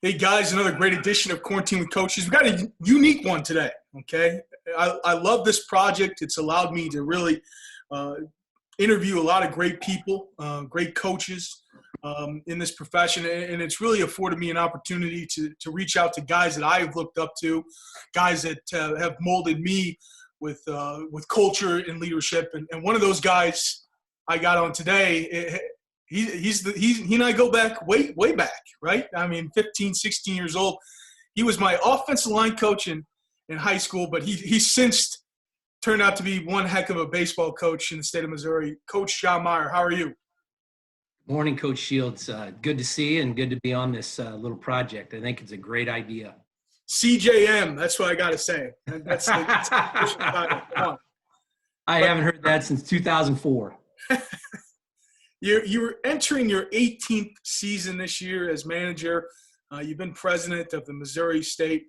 Hey guys, another great edition of Quarantine with Coaches. We've got a unique one today, okay? I love this project. It's allowed me to really interview a lot of great people, great coaches in this profession, and it's really afforded me an opportunity to reach out to guys that I've looked up to, guys that have molded me with culture and leadership. And one of those guys I got on today, he and I go back way back, right? I mean, 15, 16 years old. He was my offensive line coach in high school, but he's since turned out to be one heck of a baseball coach in the state of Missouri. Coach John Meyer, how are you? Morning, Coach Shields. Good to see you and good to be on this little project. I think it's a great idea. CJM, that's what I got to say. That's the official title. Come on. I haven't heard that since 2004. You're entering your 18th season this year as manager. You've been president of the Missouri State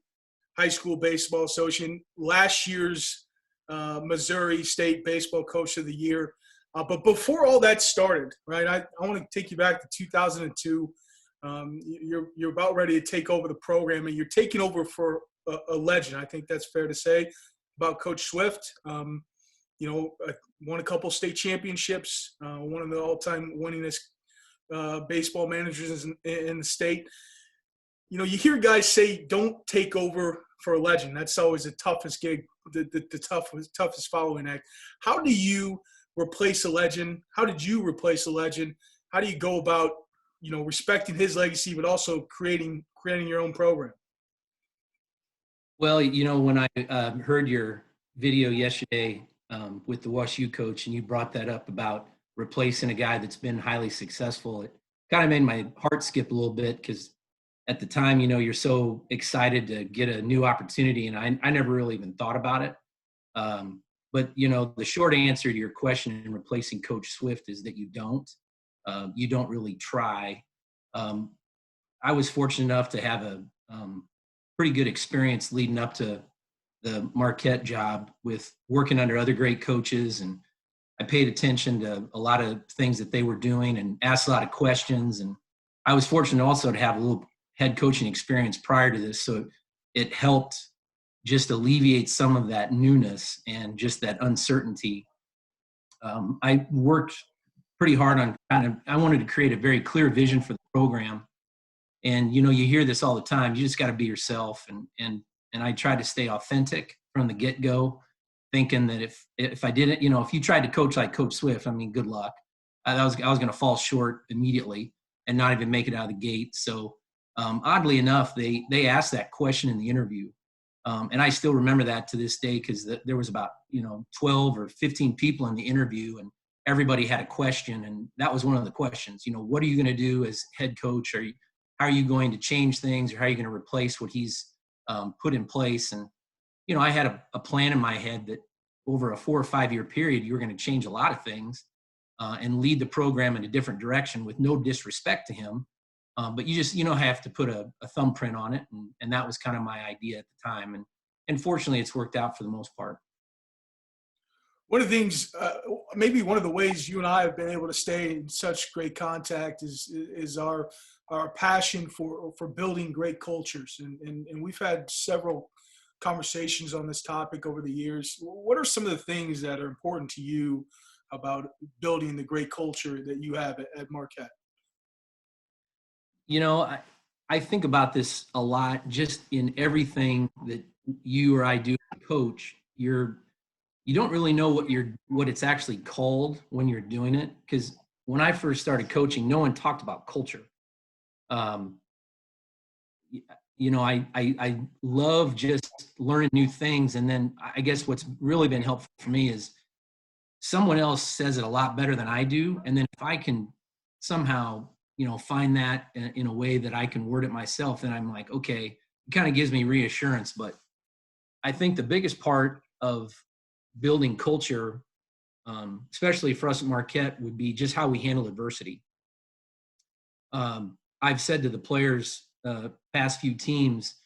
High School Baseball Association, last year's Missouri State Baseball Coach of the Year. But before all that started, right, I want to take you back to 2002. You're about ready to take over the program, and you're taking over for a legend. I think that's fair to say about Coach Swift. Won a couple state championships, one of the all-time winningest baseball managers in the state. You know, you hear guys say, don't take over for a legend. That's always the toughest gig, the toughest following act. How do you replace a legend? How did you replace a legend? How do you go about, respecting his legacy, but also creating your own program? Well, when I heard your video yesterday with the WashU coach, and you brought that up about replacing a guy that's been highly successful, it kind of made my heart skip a little bit because at the time, you're so excited to get a new opportunity, and I never really even thought about it. But, the short answer to your question in replacing Coach Swift is that you don't. You don't really try. I was fortunate enough to have a pretty good experience leading up to the Marquette job with working under other great coaches, and I paid attention to a lot of things that they were doing and asked a lot of questions. And I was fortunate also to have a little head coaching experience prior to this, so it helped just alleviate some of that newness and just that uncertainty. I worked pretty hard on I wanted to create a very clear vision for the program. And, you hear this all the time, you just got to be yourself. And I tried to stay authentic from the get-go, thinking that if I didn't, if you tried to coach like Coach Swift, I mean, good luck. I was going to fall short immediately and not even make it out of the gate. So oddly enough, they asked that question in the interview. And I still remember that to this day because there was about, 12 or 15 people in the interview, and everybody had a question. And that was one of the questions, what are you going to do as head coach? How are you going to change things, or how are you going to replace what he's put in place? And, I had a plan in my head that over a 4 or 5 year period, you were going to change a lot of things and lead the program in a different direction with no disrespect to him. But you just, have to put a thumbprint on it. And that was kind of my idea at the time. And fortunately, it's worked out for the most part. One of the things, maybe one of the ways you and I have been able to stay in such great contact is our passion for building great cultures. And we've had several conversations on this topic over the years. What are some of the things that are important to you about building the great culture that you have at Marquette? I think about this a lot. Just in everything that you or I do as a coach, you don't really know what it's actually called when you're doing it. Because when I first started coaching, no one talked about culture. I love just learning new things. And then I guess what's really been helpful for me is someone else says it a lot better than I do. And then if I can somehow, find that in a way that I can word it myself, then I'm like, okay, it kind of gives me reassurance. But I think the biggest part of building culture, especially for us at Marquette, would be just how we handle adversity. I've said to the players, past few teams,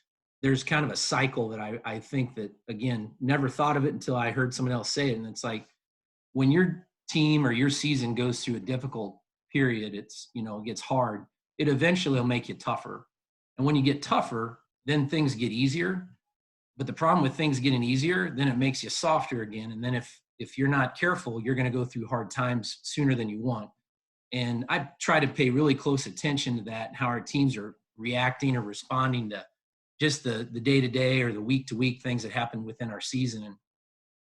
there's kind of a cycle that I think that, again, never thought of it until I heard someone else say it. And it's like, when your team or your season goes through a difficult period, it gets hard, it eventually will make you tougher. And when you get tougher, then things get easier. But the problem with things getting easier, then it makes you softer again. And then if you're not careful, you're going to go through hard times sooner than you want. And I try to pay really close attention to that, how our teams are reacting or responding to just the day-to-day or the week-to-week things that happen within our season.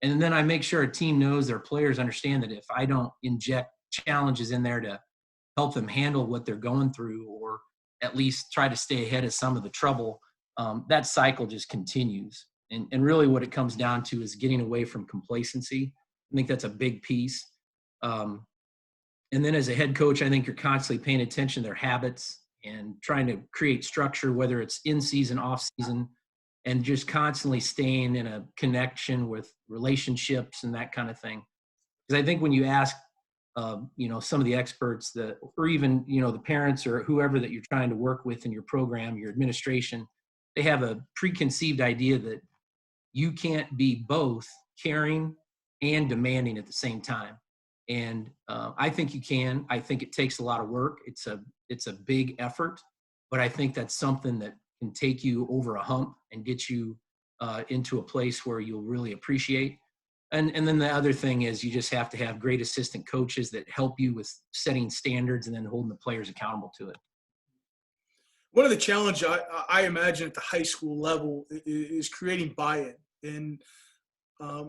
And then I make sure a team knows, their players understand that if I don't inject challenges in there to help them handle what they're going through, or at least try to stay ahead of some of the trouble, that cycle just continues. And really what it comes down to is getting away from complacency. I think that's a big piece. And then as a head coach, I think you're constantly paying attention to their habits and trying to create structure, whether it's in season, off season, and just constantly staying in a connection with relationships and that kind of thing. Because I think when you ask, some of the experts or even, the parents or whoever that you're trying to work with in your program, your administration, they have a preconceived idea that you can't be both caring and demanding at the same time. And I think you can. I think it takes a lot of work. It's a big effort, but I think that's something that can take you over a hump and get you into a place where you'll really appreciate. And then the other thing is you just have to have great assistant coaches that help you with setting standards and then holding the players accountable to it. One of the challenges I imagine at the high school level is creating buy-in. And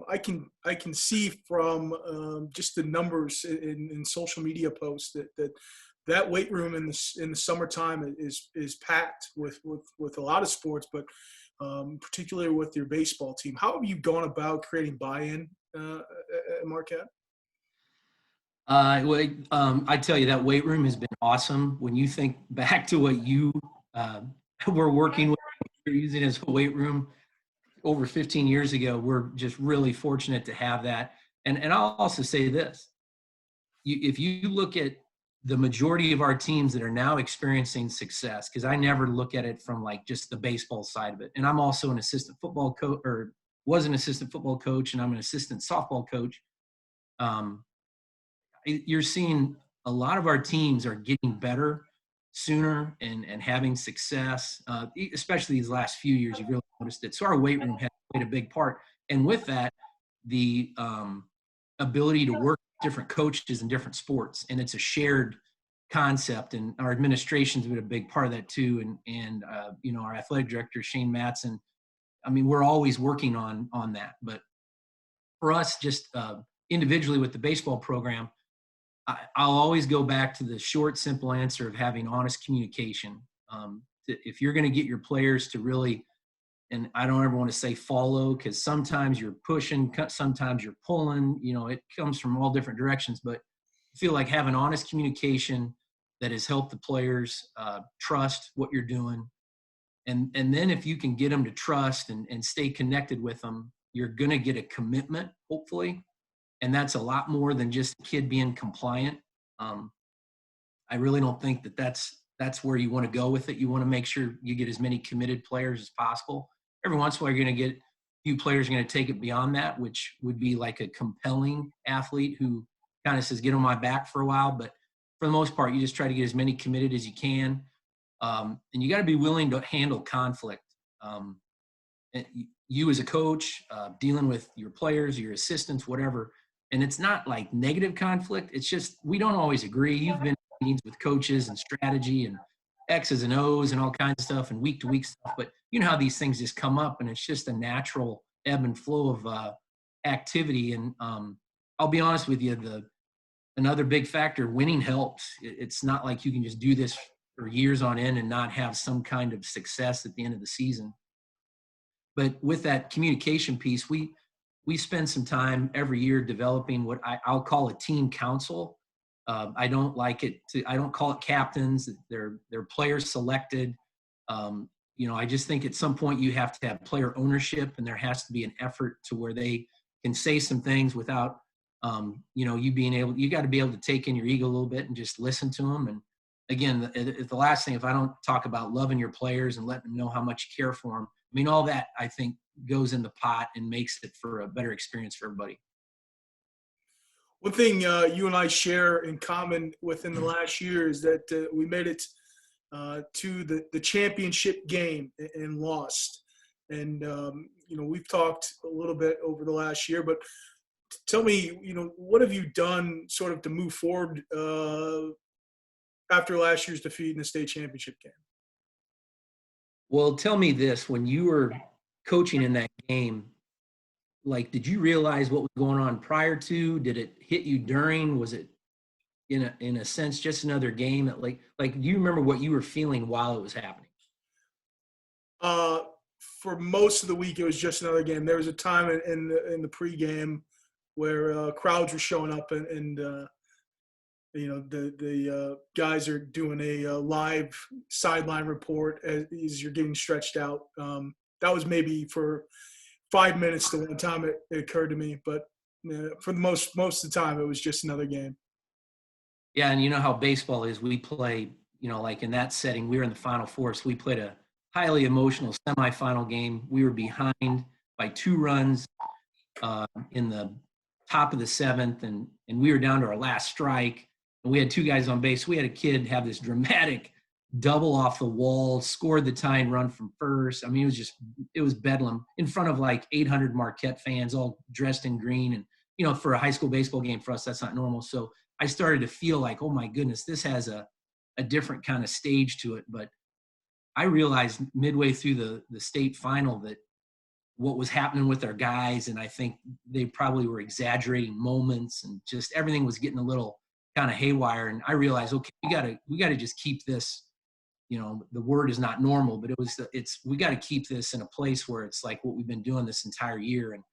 I can see from just the numbers in social media posts that weight room in the summertime is packed with a lot of sports, but particularly with your baseball team. How have you gone about creating buy-in at Marquette? I tell you, that weight room has been awesome. When you think back to what you were working with, you're using as a weight room over 15 years ago, we're just really fortunate to have that. And I'll also say this, if you look at the majority of our teams that are now experiencing success, because I never look at it from like just the baseball side of it. And I'm also an assistant football coach, or was an assistant football coach, and I'm an assistant softball coach. You're seeing a lot of our teams are getting better sooner and having success, especially these last few years. You've really noticed it. So our weight room has played a big part. And with that, the ability to work with different coaches in different sports. And it's a shared concept. And our administration's been a big part of that too. And our athletic director, Shane Matson, I mean, we're always working on that. But for us, just individually with the baseball program, I'll always go back to the short, simple answer of having honest communication. If you're going to get your players to really, and I don't ever want to say follow, because sometimes you're pushing, sometimes you're pulling, it comes from all different directions, but I feel like having honest communication that has helped the players trust what you're doing. And then if you can get them to trust and stay connected with them, you're going to get a commitment, hopefully. And that's a lot more than just a kid being compliant. I really don't think that's where you want to go with it. You want to make sure you get as many committed players as possible. Every once in a while, you're going to get a few players are going to take it beyond that, which would be like a compelling athlete who kind of says, get on my back for a while. But for the most part, you just try to get as many committed as you can. And you got to be willing to handle conflict. You as a coach, dealing with your players, your assistants, whatever. And it's not like negative conflict. It's just, we don't always agree. You've been in meetings with coaches and strategy and X's and O's and all kinds of stuff and week to week stuff. But you know how these things just come up, and it's just a natural ebb and flow of activity. And I'll be honest with you, another big factor, winning helps. It's not like you can just do this for years on end and not have some kind of success at the end of the season. But with that communication piece, we spend some time every year developing what I'll call a team council. I don't call it captains. They're players selected. I just think at some point you have to have player ownership, and there has to be an effort to where they can say some things without, you got to be able to take in your ego a little bit and just listen to them. And again, the last thing, if I don't talk about loving your players and letting them know how much you care for them, I mean, all that I think goes in the pot and makes it for a better experience for everybody. One thing you and I share in common within the last year is that we made it to the championship game and lost. And, we've talked a little bit over the last year, but tell me, what have you done sort of to move forward after last year's defeat in the state championship game? Well, tell me this, when you were coaching in that game, like, did you realize what was going on prior to? Did it hit you during? Was it in a sense just another game? That do you remember what you were feeling while it was happening? For most of the week, it was just another game. There was a time in the pregame where crowds were showing up, and the guys are doing a live sideline report as you're getting stretched out. That was maybe for 5 minutes the one time it occurred to me, but for the most of the time, it was just another game. Yeah, and you know how baseball is. We play, like in that setting, we were in the Final Four, so we played a highly emotional semifinal game. We were behind by 2 runs in the top of the 7th, and we were down to our last strike, and we had 2 guys on base. We had a kid have this dramatic double off the wall, scored the tying run from first. I mean, it was bedlam in front of like 800 Marquette fans, all dressed in green. And, for a high school baseball game for us, that's not normal. So I started to feel like, oh my goodness, this has a different kind of stage to it. But I realized midway through the state final that what was happening with our guys, and I think they probably were exaggerating moments, and just everything was getting a little kind of haywire. And I realized, okay, we gotta just keep this. The word is not normal, but we got to keep this in a place where it's like what we've been doing this entire year. And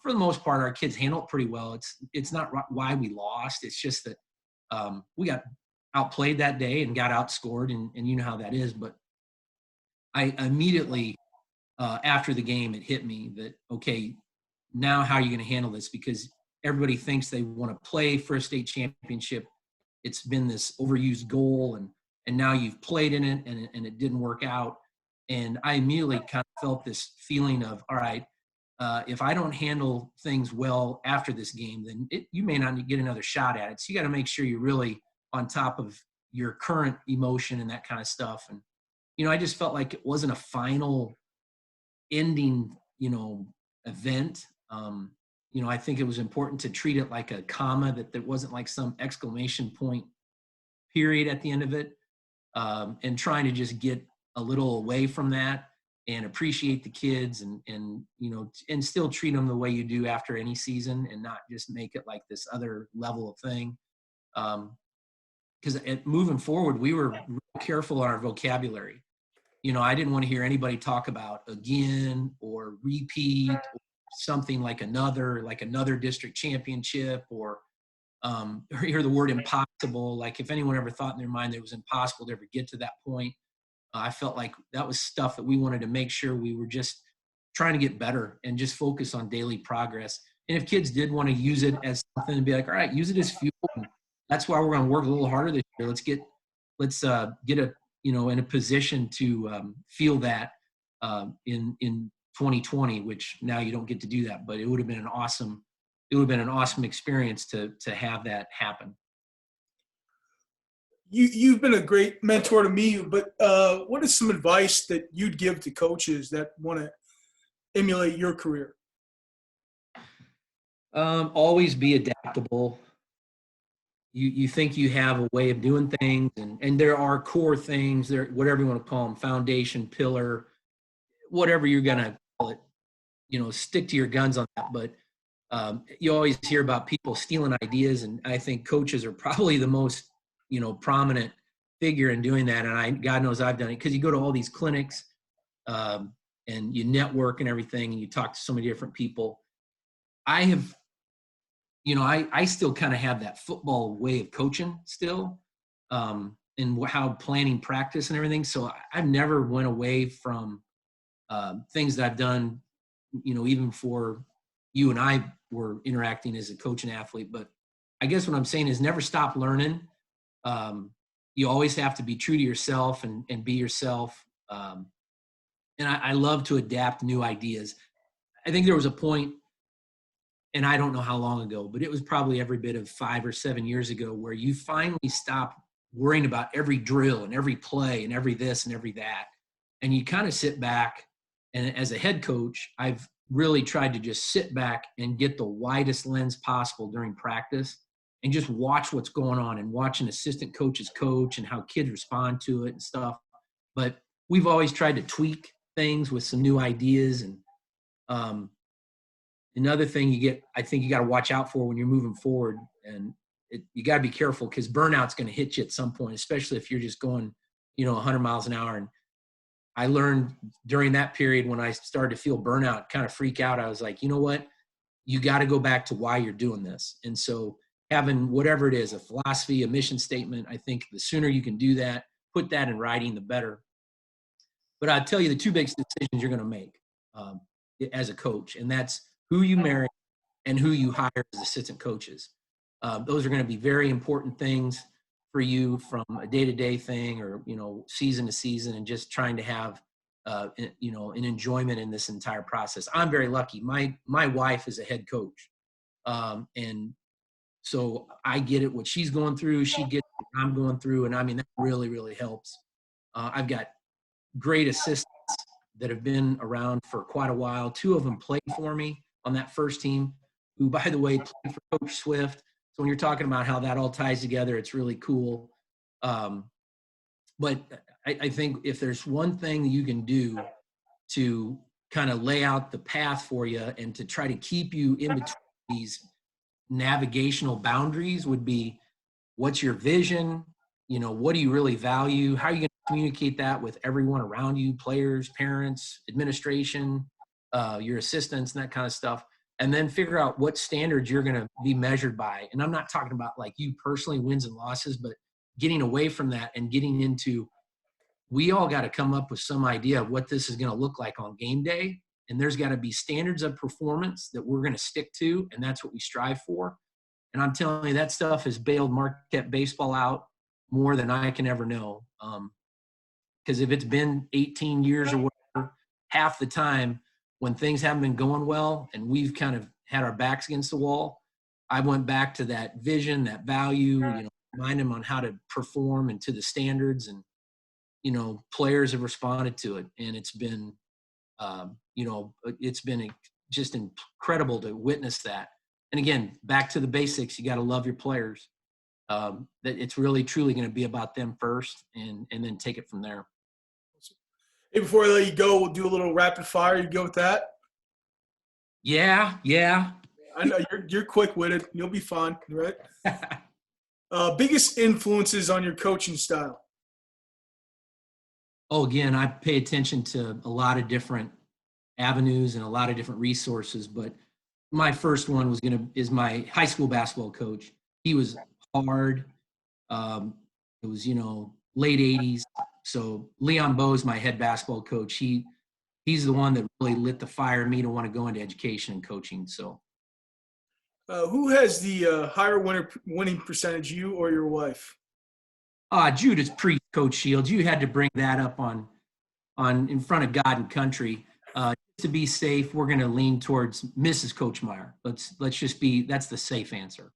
for the most part, our kids handle it pretty well. It's not why we lost. It's just that we got outplayed that day and got outscored, and you know how that is. But I immediately, after the game, it hit me that, okay, now how are you going to handle this? Because everybody thinks they want to play for a state championship. It's been this overused goal, and now you've played in it, and it didn't work out. And I immediately kind of felt this feeling of, all right, if I don't handle things well after this game, then you may not get another shot at it. So you got to make sure you're really on top of your current emotion and that kind of stuff. And, I just felt like it wasn't a final ending, event. I think it was important to treat it like a comma, that there wasn't like some exclamation point period at the end of it. And trying to just get a little away from that and appreciate the kids and still treat them the way you do after any season, and not just make it like this other level of thing. Because moving forward, we were real careful on our vocabulary. I didn't want to hear anybody talk about again or repeat or something like another district championship, or hear the word impossible. Like, if anyone ever thought in their mind that it was impossible to ever get to that point, I felt like that was stuff that we wanted to make sure we were just trying to get better and just focus on daily progress. And if kids did want to use it as something, to be like, all right, use it as fuel. And that's why we're going to work a little harder this year. Let's get in a position to feel that in 2020, which now you don't get to do that, but it would have been an awesome experience to have that happen. You've been a great mentor to me, but what is some advice that you'd give to coaches that want to emulate your career? Always be adaptable. You think you have a way of doing things, and there are core things there, whatever you want to call them, foundation, pillar, whatever you're going to call it, stick to your guns on that. But you always hear about people stealing ideas, and I think coaches are probably the most, prominent figure in doing that. And God knows I've done it, because you go to all these clinics and you network and everything, and you talk to so many different people. I have, I still kind of have that football way of coaching still, and how planning practice and everything. So I've never went away from things that I've done, even before you and I were interacting as a coach and athlete. But I guess what I'm saying is never stop learning. You always have to be true to yourself and be yourself. And I love to adapt new ideas. I think there was a point, and I don't know how long ago, but it was probably every bit of 5 or 7 years ago, where you finally stop worrying about every drill and every play and every this and every that. And you kind of sit back, and as a head coach, I've really tried to just sit back and get the widest lens possible during practice and just watch what's going on and watch an assistant coach's coach and how kids respond to it and stuff. But we've always tried to tweak things with some new ideas. And another thing I think you got to watch out for when you're moving forward, and you got to be careful because burnout's going to hit you at some point, especially if you're just going, 100 miles an hour. And I learned during that period when I started to feel burnout, kind of freak out. I was like, you know what? You got to go back to why you're doing this. And so having whatever it is, a philosophy, a mission statement, I think the sooner you can do that, put that in writing, the better. But I'll tell you the two biggest decisions you're going to make as a coach, and that's who you marry and who you hire as assistant coaches. Those are going to be very important things for you from a day-to-day thing or, season to season, and just trying to have, an enjoyment in this entire process. I'm very lucky. My wife is a head coach. And so I get it, what she's going through, she gets what I'm going through. And I mean, that really, really helps. I've got great assistants that have been around for quite a while. Two of them played for me on that first team, who, by the way, played for Coach Swift. So when you're talking about how that all ties together, it's really cool. But I think if there's one thing that you can do to kind of lay out the path for you and to try to keep you in between these navigational boundaries, would be, what's your vision? What do you really value? How are you going to communicate that with everyone around you, players, parents, administration, your assistants, and that kind of stuff? And then figure out what standards you're going to be measured by. And I'm not talking about like you personally, wins and losses, but getting away from that and getting into, we all got to come up with some idea of what this is going to look like on game day. And there's got to be standards of performance that we're going to stick to. And that's what we strive for. And I'm telling you, that stuff has bailed Marquette baseball out more than I can ever know. Because if it's been 18 years or whatever, half the time when things haven't been going well and we've kind of had our backs against the wall, I went back to that vision, that value, remind them on how to perform and to the standards. And, players have responded to it. And it's been, just incredible to witness that. And again, back to the basics, you got to love your players. That it's really, truly going to be about them first, and then take it from there. Hey, before I let you go, we'll do a little rapid fire. You go with that? Yeah. I know you're quick-witted. You'll be fine, right? Biggest influences on your coaching style? Oh, again, I pay attention to a lot of different avenues and a lot of different resources, but my first one is my high school basketball coach. He was hard. It was, late 80s. So Leon Bowe's my head basketball coach. He's the one that really lit the fire in me to want to go into education and coaching. So who has the higher winning percentage, you or your wife? Judas Priest, Coach Shields. You had to bring that up on in front of God and country. To be safe, we're going to lean towards Mrs. Coach Meyer. Let's just that's the safe answer.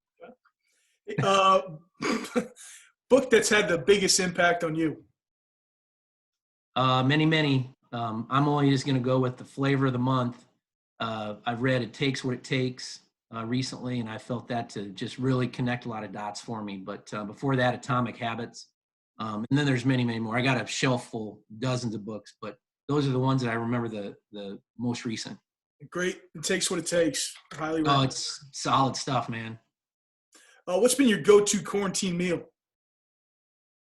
Book that's had the biggest impact on you? Many. I'm only just going to go with the flavor of the month. I've read It Takes What It Takes recently, and I felt that to just really connect a lot of dots for me. But before that, Atomic Habits. And then there's many more. I got a shelf full, dozens of books, but those are the ones that I remember the most recent. Great. It Takes What It Takes. Highly recommend. Oh, it's solid stuff, man. What's been your go-to quarantine meal?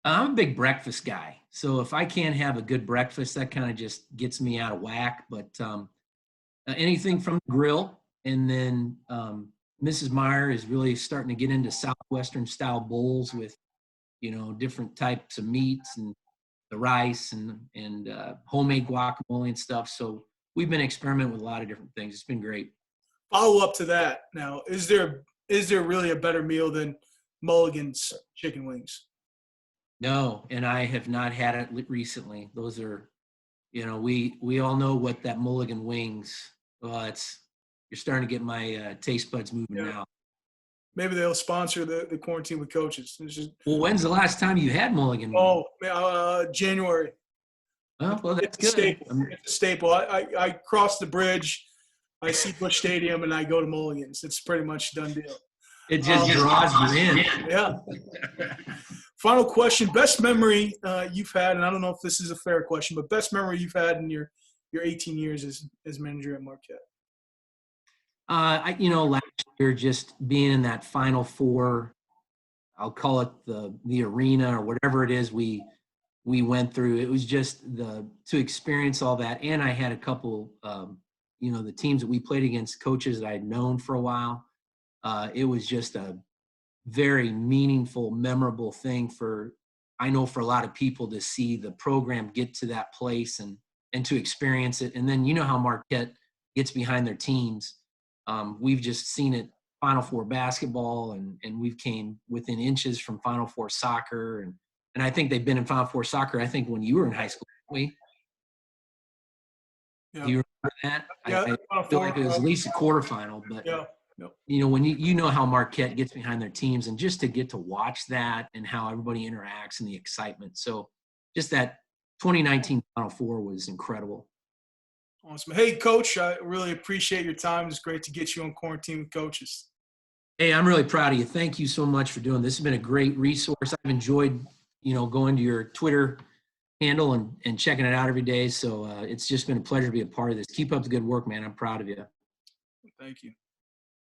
I'm a big breakfast guy. So if I can't have a good breakfast, that kind of just gets me out of whack. But anything from the grill. And then Mrs. Meyer is really starting to get into Southwestern style bowls with, different types of meats and the rice and homemade guacamole and stuff. So we've been experimenting with a lot of different things. It's been great. Follow up to that. Now, is there really a better meal than Mulligan's chicken wings? No, and I have not had it recently. Those are, we all know what that Mulligan wings. Well, you're starting to get my taste buds moving now. Maybe they'll sponsor the quarantine with coaches. Well, when's the last time you had mulligan money? January. Oh, well, that's It's a good. staple. It's a staple. I cross the bridge, I see Busch Stadium, and I go to Mulligan's. It's pretty much a done deal. It just draws you in. Yeah. Final question. Best memory you've had, and I don't know if this is a fair question, but best memory you've had in your 18 years as manager at Marquette? Last year, just being in that Final Four, I'll call it the arena or whatever it is we went through. It was just to experience all that. And I had a couple, the teams that we played against, coaches that I had known for a while. It was just a very meaningful, memorable thing for a lot of people to see the program get to that place and to experience it. And then, how Marquette gets behind their teams. We've just seen it Final Four basketball, and we've came within inches from Final Four soccer. And I think they've been in Final Four soccer, I think, when you were in high school, weren't we? Yeah. Do you remember that? Yeah, I feel like it was at least a quarterfinal. But, when you know how Marquette gets behind their teams, and just to get to watch that and how everybody interacts and the excitement. So just that 2019 Final Four was incredible. Awesome. Hey, Coach, I really appreciate your time. It's great to get you on Quarantine with Coaches. Hey, I'm really proud of you. Thank you so much for doing this. It's been a great resource. I've enjoyed, going to your Twitter handle and checking it out every day. So it's just been a pleasure to be a part of this. Keep up the good work, man. I'm proud of you. Thank you.